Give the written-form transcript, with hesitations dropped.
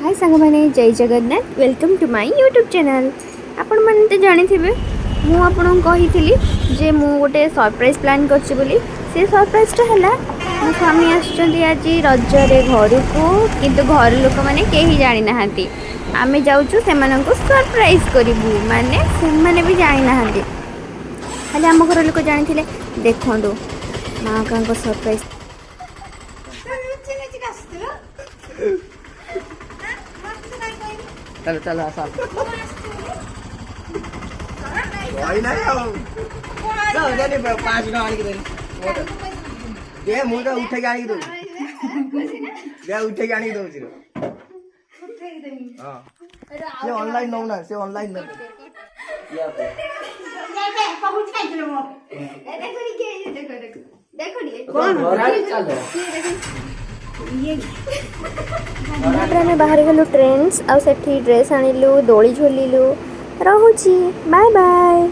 हाय सांग मैंने जय Jagannath welcome to my YouTube channel. आपण मैंने तो जानी थे मुझे जे मु गोटे सरप्राइज प्लान करछि बोली से सरप्राइजटा है मो स्वामी आसुचंदी आज रजरे घर को किंतु घर लोक मैंने कहीं जानी नाहांती आमे जाउछु सेमानंको सरप्राइज करिबु माने सेमाने भी जानी नाहांती खाली आम घर लोक जानी थिले देखंदो माँ का सरप्राइज चलो चलो आसा कोई नहीं आओ चलो जल्दी 5 टका आनी के दे मु तो उठे के आनी दो दे उठे के आनी दो जीरो उठे के देनी हां से ऑनलाइन नो ना से ऑनलाइन ना या पे ले पहुंच के चलो मो देखो नी के देखो नी कौन चल ये बाहर गलु ट्रेन्स आउ सेठी ड्रेस आनिलु दोली झोलिलु रहुची बाय बाय।